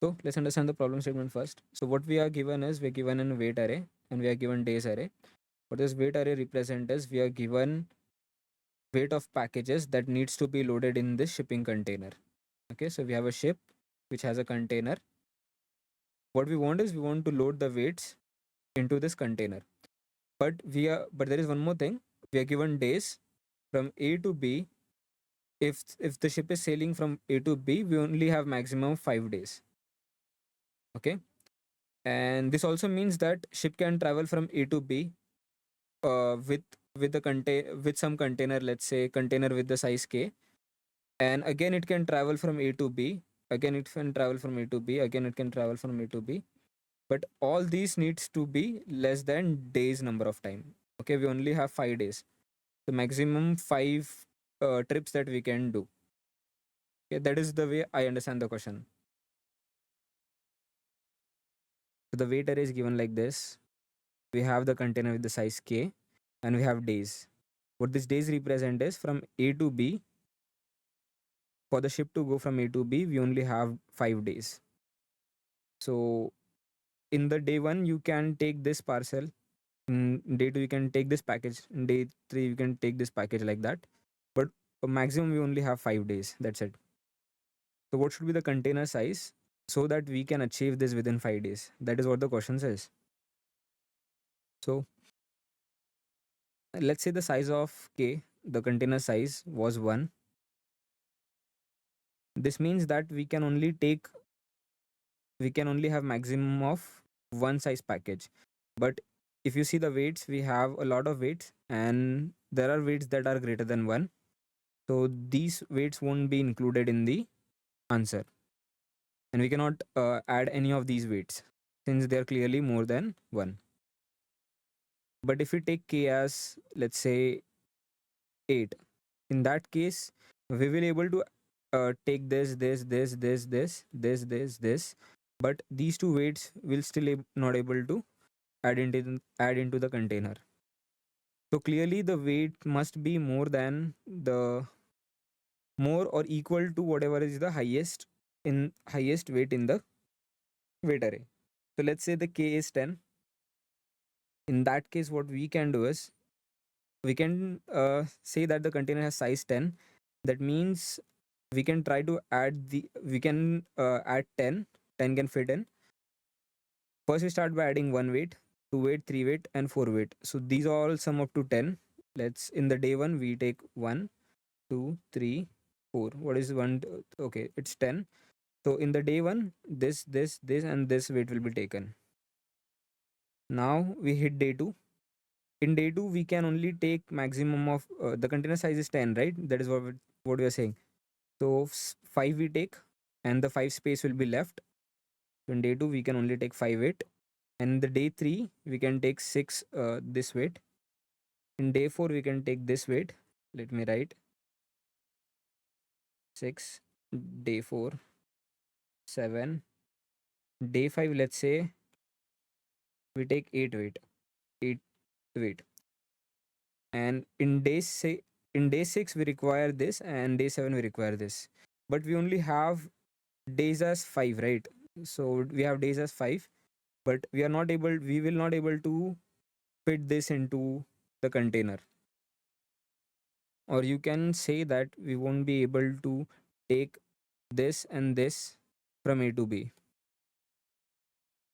So let's understand the problem statement first. So what we are given is we're given an weight array and we are given days array. What this weight array represent is we are given weight of packages that needs to be loaded in this shipping container. Okay, so we have a ship which has a container. What we want is we want to load the weights into this container. But there is one more thing. We are given days from A to B. If the ship is sailing from A to B, we only have maximum 5 days. Okay, and this also means that ship can travel from A to B with the with some container, let's say container with the size K, and again it can travel from A to B. Again it can travel from A to B. Again it can travel from A to B. But all these needs to be less than days number of time. Okay, we only have 5 days. The maximum five trips that we can do. Okay, that is the way I understand the question. So the weight array is given like this. We have the container with the size K and we have days. What this days represent is from A to B. For the ship to go from A to B, we only have 5 days. So in the day one, you can take this parcel. In day two, you can take this package. In day three, you can take this package like that. But maximum, we only have 5 days. That's it. So what should be the container size so that we can achieve this within 5 days? That is what the question says. So let's say the size of K, the container size was 1. This means that we can only have maximum of one size package. But if you see the weights, we have a lot of weights and there are weights that are greater than 1. So these weights won't be included in the answer. And we cannot add any of these weights since they are clearly more than 1. But if we take K as, let's say, 8, in that case, we will able to take this, but these two weights will still not able to add into the container. So clearly the weight must be more or equal to whatever is the highest weight in the weight array. So let's say the K is 10. In that case, what we can do is we can say that the container has size 10. That means we can try to add 10. 10 can fit in. First we start by adding 1 weight, 2 weight, 3 weight and 4 weight. So these all sum up to 10. Let's in the day 1 we take 1, 2, 3, 4. What is 1? Okay, it's 10. So in the day 1, this and this weight will be taken. Now we hit day 2. In day 2 we can only take maximum of the container size is 10, right? That is what we are saying. So 5 we take and the 5 space will be left. So in day 2 we can only take 5 weight, and the day 3 we can take 6 this weight. In day 4 we can take this weight. Let me write 6, day 4, 7, day 5, let's say we take 8 weight. And in day 6 we require this and day 7 we require this. But we only have days as 5, right? So we have days as 5, but we will not able to fit this into the container. Or you can say that we won't be able to take this and this from A to B.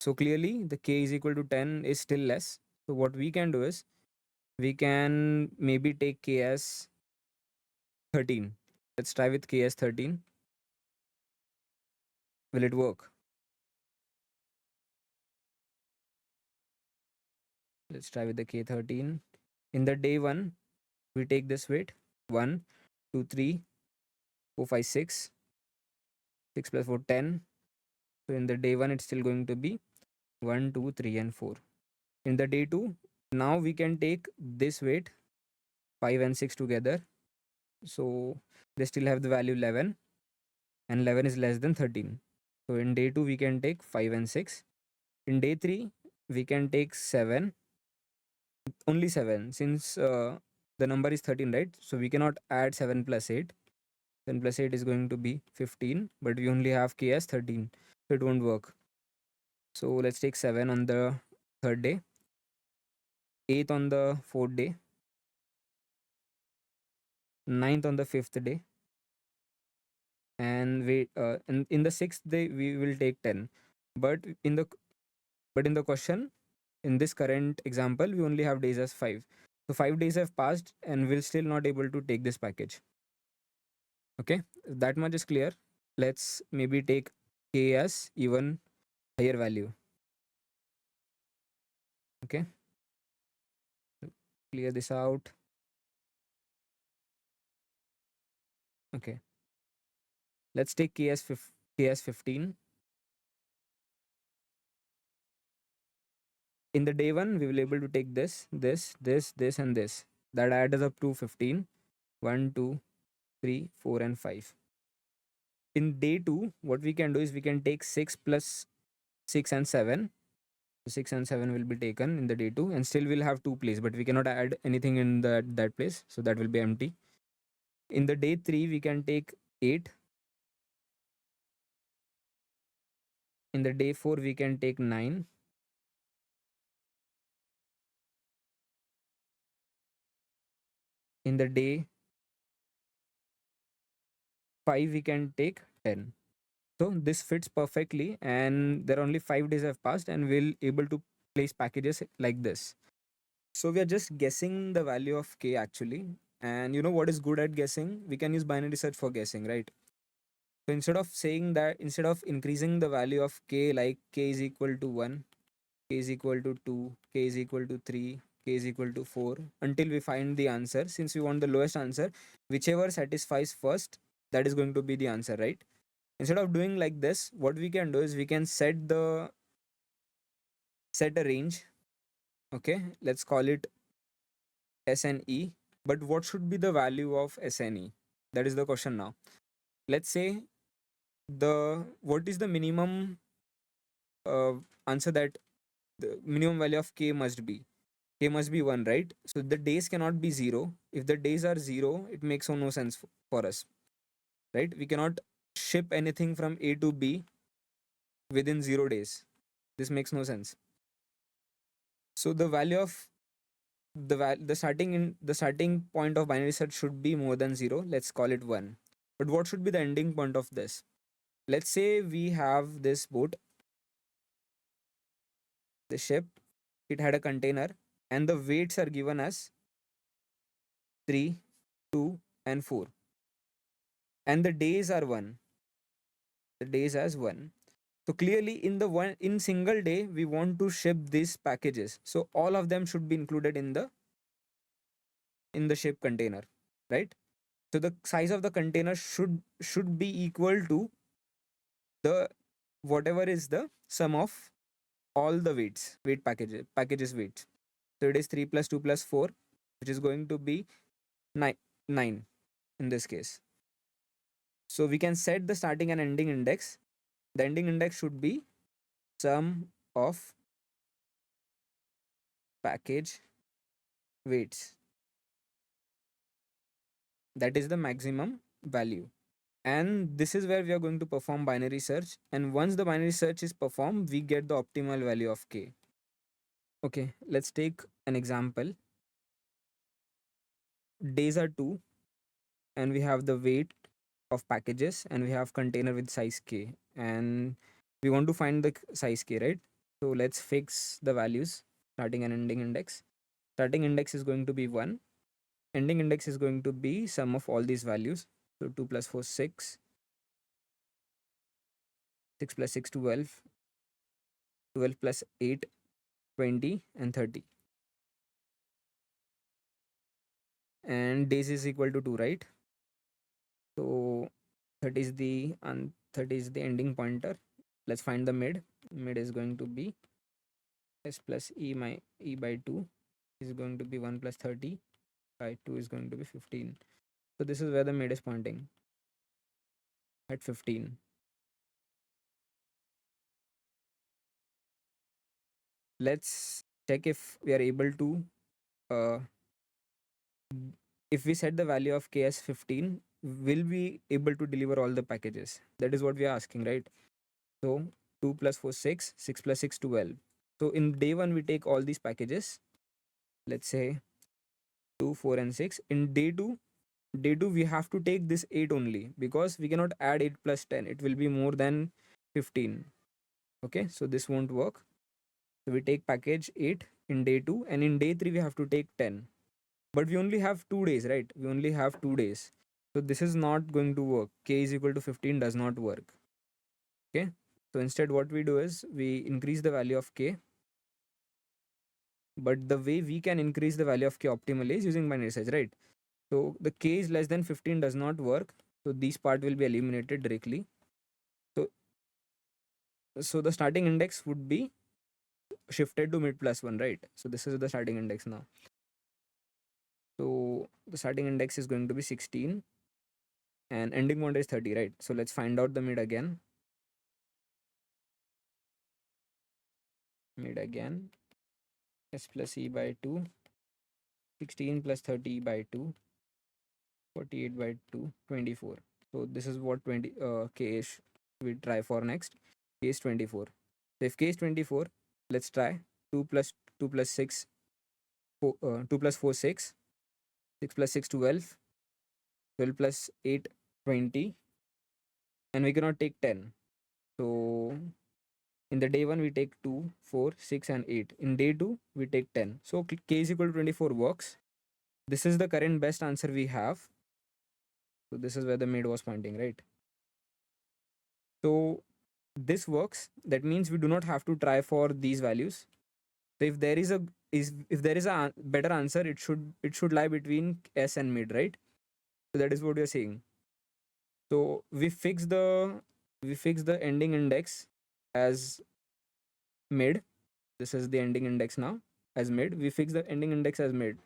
So clearly the K is equal to 10 is still less. So what we can do is we can maybe take K as 13. Let's try with K as 13. Will it work? Let's try with the K13. In the day 1, we take this weight 1, 2, 3, 4, 5, 6. 6 plus 4, 10. So in the day 1, it's still going to be 1, 2, 3, and 4. In the day 2, now we can take this weight 5 and 6 together. So they still have the value 11, and 11 is less than 13. So in day 2, we can take 5 and 6. In day 3, we can take 7, only 7, since the number is 13, right? So we cannot add 7 plus 8. 7 plus 8 is going to be 15, but we only have K as 13. so it won't work. So let's take 7 on the third day, 8th on the fourth day, ninth on the fifth day, and in the sixth day we will take 10. But in the question, in this current example, we only have days as 5. So 5 days have passed and we're still not able to take this package. Okay, that much is clear. Let's maybe take k as even higher value. Okay, clear this out. Okay, let's take k as 15. In the day 1 we will able to take this and this. That adds up to 15. 1 2 3 4 and 5. In day 2 what we can do is we can take 6 plus 6 and 7. 6 and 7 will be taken in the day 2, and still we'll have 2 place, but we cannot add anything in that place, so that will be empty. In the day 3 we can take 8. In the day 4 we can take 9. In the day 5 we can take 10. So this fits perfectly, and there are only 5 days have passed and we'll able to place packages like this. So we are just guessing the value of k actually. And you know what is good at guessing? We can use binary search for guessing, right? So instead of increasing the value of k, like k is equal to 1, k is equal to 2, k is equal to 3, k is equal to 4, until we find the answer, since we want the lowest answer, whichever satisfies first, that is going to be the answer, right? Instead of doing like this, what we can do is we can set a range. Okay, let's call it SNE. But what should be the value of SNE? That is the question now. Let's say the what is the minimum uh, answer that the minimum value of k must be? K must be 1, right? So the days cannot be 0. If the days are 0, it makes no sense for us, right? We cannot ship anything from A to B within 0 days. This makes no sense. So the value of the starting point of binary search should be more than 0. Let's call it 1. But what should be the ending point of this? Let's say we have this boat, the ship, it had a container, and the weights are given as 3, 2, and 4, and the days are 1. The days as 1. So clearly in single day we want to ship these packages, so all of them should be included in the ship container, right? So the size of the container should be equal to the whatever is the sum of all the weight packages weights. So it is 3 plus 2 plus 4, which is going to be 9 in this case. So we can set the starting and ending index. The ending index should be sum of package weights. That is the maximum value. And this is where we are going to perform binary search. And once the binary search is performed, we get the optimal value of k. Okay, let's take an example. Days are 2, and we have the weight of packages, and we have container with size k, and we want to find the size k, right? So let's fix the values, starting and ending index. Starting index is going to be 1, ending index is going to be sum of all these values. So 2 plus 4 6, 6 plus 6 12, 12 plus 8 20, and 30. And days is equal to 2, right? So 30 is the ending pointer. Let's find the mid. Mid is going to be s plus e by 2 is going to be 1 plus 30 by 2 is going to be 15. So this is where the mid is pointing, at 15. Let's check if we are able to uh, if we set the value of k as 15, will we able to deliver all the packages? That is what we are asking, right? So 2 plus 4, 6. 6 plus 6, 12. So in day one, we take all these packages. Let's say 2, 4, and 6. In day two, we have to take this 8 only because we cannot add 8 plus 10. It will be more than 15. Okay, so this won't work. So we take package 8 in day 2, and in day 3, we have to take 10. But we only have 2 days, right? We only have 2 days. So this is not going to work. K is equal to 15 does not work. Okay, so instead, what we do is we increase the value of K. But the way we can increase the value of K optimally is using binary search, right? So the K is less than 15 does not work. So this part will be eliminated directly. So, so the starting index would be shifted to mid plus 1, right? So this is the starting index now. So the starting index is going to be 16 and ending point is 30, right? So let's find out the mid again. Mid again. S plus E by 2. 16 plus 30 by 2. 48 by 2. 24. So this is what 20 K is we try for next. K is 24. So if K is 24, let's try 2 plus 2 plus 6. 2 plus 4, 6. 6 plus 6, 12. 12 plus 8, 20. And we cannot take 10. So in the day 1, we take 2, 4, 6, and 8. In day 2, we take 10. So K is equal to 24 works. This is the current best answer we have. So this is where the mid was pointing, right? So this works. That means we do not have to try for these values. So if there is a better answer, it should lie between S and mid, right? So that is what we are saying. So we fix the ending index as mid. This is the ending index now as mid. We fix the ending index as mid,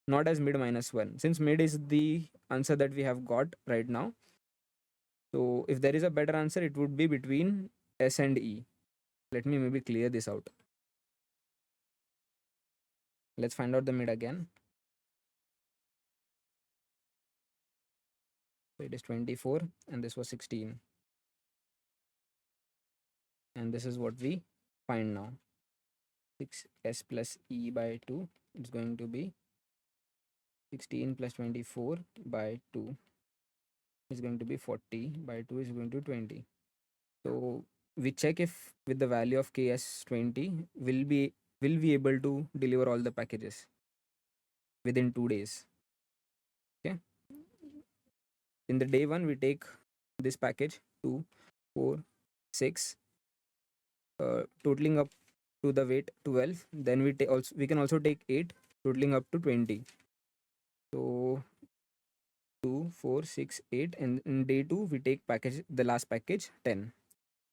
not as mid minus 1, since mid is the answer that we have got right now. So if there is a better answer, it would be between S and E. Let me maybe clear this out. Let's find out the mid again. So it is 24 and this was 16. And this is what we find now. 6S plus E by 2 is going to be 16 plus 24 by 2 is going to be 40 by 2 is going to 20. So we check if with the value of K as 20 will be able to deliver all the packages within 2 days. Okay. In the day 1, we take this package 2, 4, 6, totaling up to the weight 12. Then we can also take 8, totaling up to 20. So 2, 4, 6, 8, and in day 2 we take the last package 10.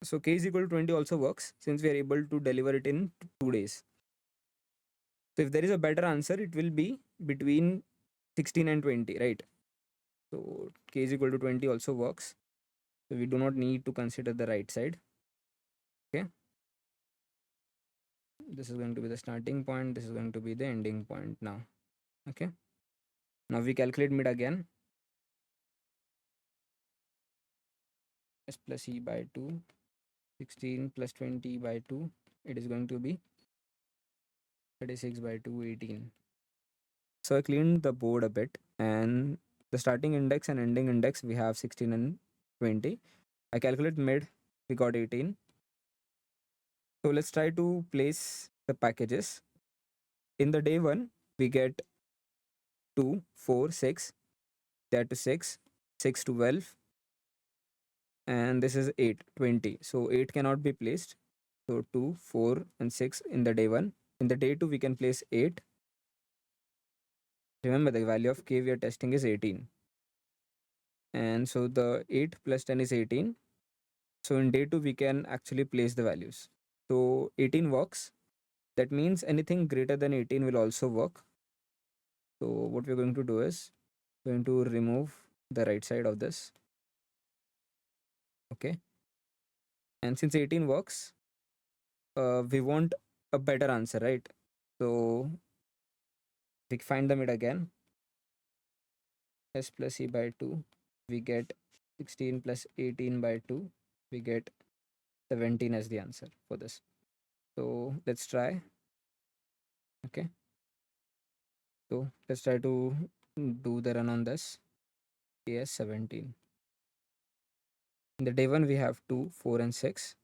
So K is equal to 20 also works since we are able to deliver it in 2 days. So if there is a better answer, it will be between 16 and 20, right? So K is equal to 20 also works. So we do not need to consider the right side. Okay. This is going to be the starting point. This is going to be the ending point now. Okay. Now we calculate mid again. S plus E by 2. 16 plus 20 by 2. It is going to be 36 by 2, 18. So I cleaned the board a bit, and the starting index and ending index we have 16 and 20. I calculate mid, we got 18. So let's try to place the packages. In the day 1, we get 2, 4, 6, that to 6, 6 to 12, and this is 8, 20. So 8 cannot be placed. So 2, 4, and 6 in the day 1. In the day 2, we can place 8. Remember, the value of K we are testing is 18. And so the 8 plus 10 is 18. So in day 2, we can actually place the values. So 18 works. That means anything greater than 18 will also work. So what we're going to do is going to remove the right side of this. Okay. And since 18 works, we want a better answer, right? So we find the mid again. S plus E by 2. We get 16 plus 18 by 2. We get 17 as the answer for this. So let's try. Okay. So let's try to do the run on this. Yes, 17. In the day one, we have 2, 4, and 6.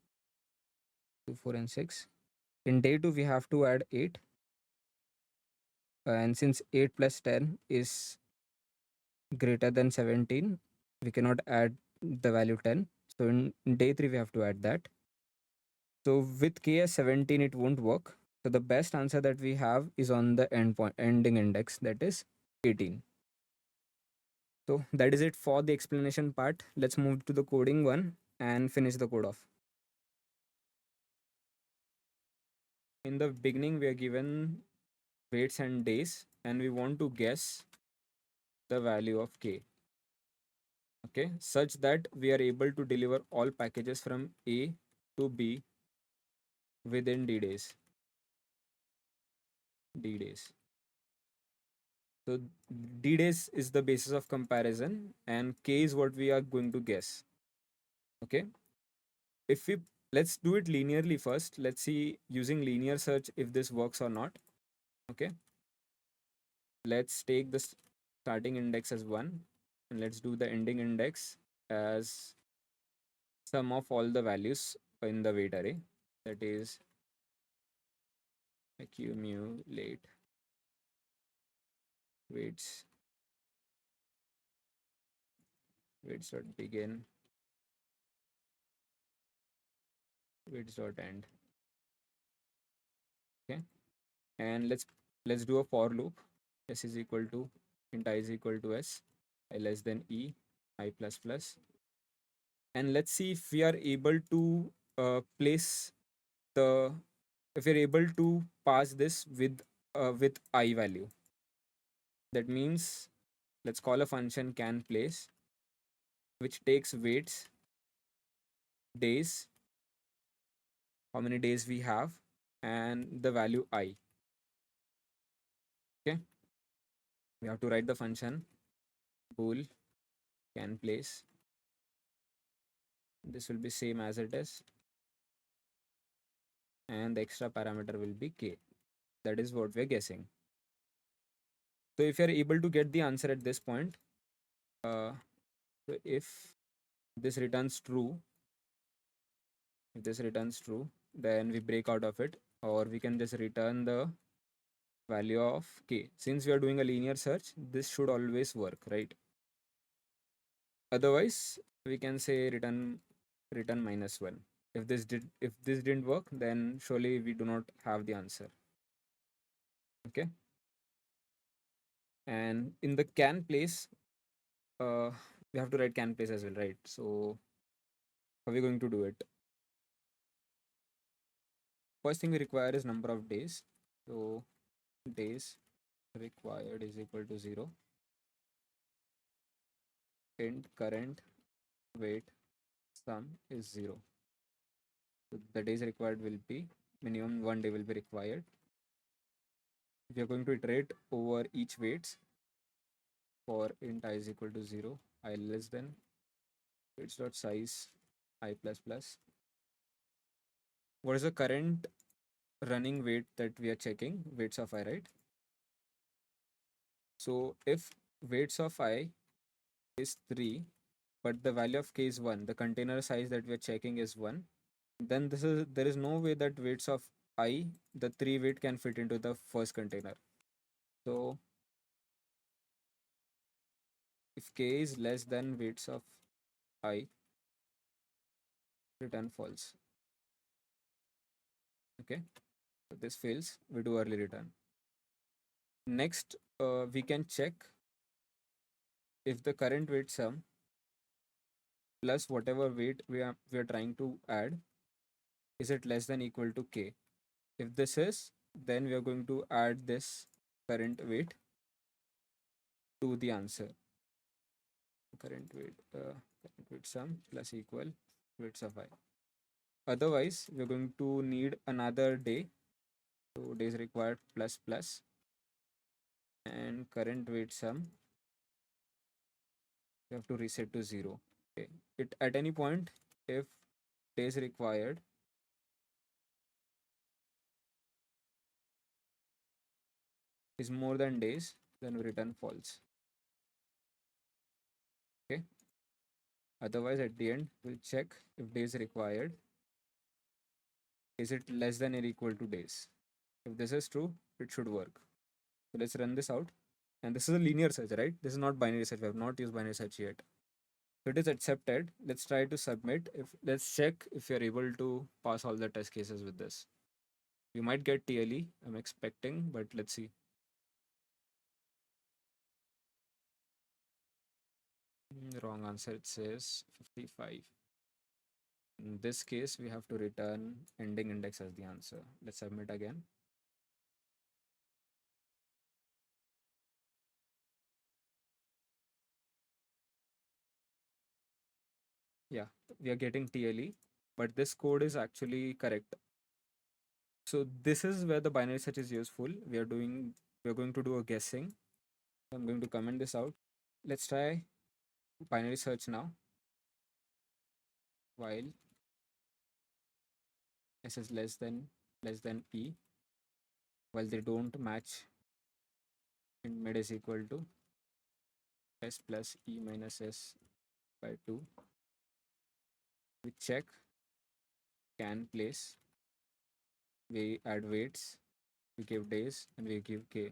2, 4, and 6. In day two, we have to add 8. And since 8 plus 10 is greater than 17, we cannot add the value 10. So in day three, we have to add that. So with k as 17, it won't work. So the best answer that we have is on the ending index, that is 18. So that is it for the explanation part. Let's move to the coding one and finish the code off. In the beginning, we are given weights and days, and we want to guess the value of k. Okay, such that we are able to deliver all packages from A to B within D days. D days. So D days is the basis of comparison, and K is what we are going to guess. Okay. If we let's do it linearly first. Let's see using linear search if this works or not. Okay. Let's take the starting index as 1, and let's do the ending index as sum of all the values in the weight array. That is accumulate weights dot begin dot end. Okay, and let's do a for loop. S is equal to int I is equal to s, I less than e, I plus plus, and let's see if we are able to place the if we're able to pass this with I value. That means let's call a function can place, which takes weights, days, how many days we have, and the value I. Okay, we have to write the function bool can place. This will be same as it is, and the extra parameter will be k. That is what we're guessing. So if you're able to get the answer at this point, so if this returns true, then we break out of it, or we can just return the value of k. Since we are doing a linear search, this should always work, right? Otherwise, we can say return -1. If this didn't work, then surely we do not have the answer. Okay. And in the can place, we have to write can place as well, right? So how are we going to do it? First thing we require is number of days. So days required is equal to 0. Int current weight sum is 0. So the days required will be minimum 1 day will be required. We are going to iterate over each weights for int I is equal to 0, I less than weights dot size I plus plus. What is the current running weight that we are checking? Weights of I, right? So if weights of I is 3, but the value of k is 1, the container size that we are checking is 1, then there is no way that weights of I, the 3 weight can fit into the first container. So if k is less than weights of I, return false. Okay, so this fails, we do early return. Next, we can check if the current weight sum plus whatever weight we are trying to add, is it less than equal to k. If this is, then we are going to add this current weight to the answer. Current weight sum plus equal weights of I. Otherwise, we're going to need another day. So days required plus plus, and current weight sum we have to reset to 0. Okay. It at any point, if days required is more than days, then we return false. Okay. Otherwise, at the end, we'll check if days required is it less than or equal to days. If this is true, it should work. So let's run this out. And this is a linear search, right? This is not binary search. We have not used binary search yet. So it is accepted. Let's try to submit. If let's check if you're able to pass all the test cases with this. You might get TLE, I'm expecting, but let's see. Wrong answer. It says 55. In this case, we have to return ending index as the answer. Let's submit again. Yeah, we are getting TLE, but this code is actually correct. So this is where the binary search is useful. We're going to do a guessing. I'm going to comment this out. Let's try binary search now. While s is less than e, while they don't match, and mid is equal to s plus e minus s by 2. We check can place, we add weights, we give days, and we give k.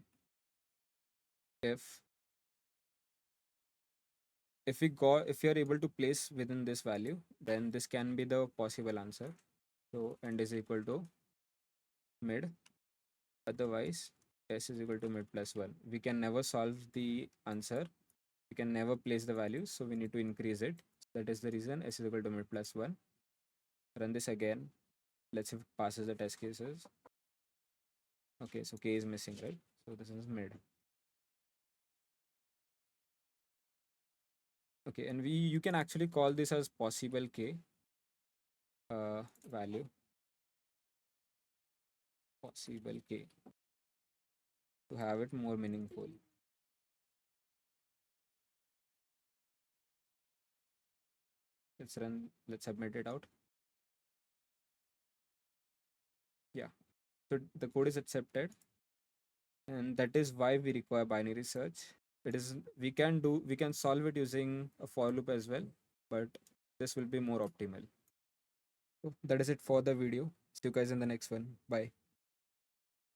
If you're able to place within this value, then this can be the possible answer. So end is equal to mid. Otherwise, s is equal to mid plus 1. We can never solve the answer. We can never place the value. So we need to increase it. That is the reason s is equal to mid plus 1. Run this again. Let's see if it passes the test cases. Okay, so k is missing, right? So this is mid. Okay, and you can actually call this as possible k value. Possible k to have it more meaningful. Let's submit it out. Yeah, so the code is accepted, and that is why we require binary search. We can solve it using a for loop as well, but this will be more optimal. So that is it for the video. See you guys in the next one. Bye.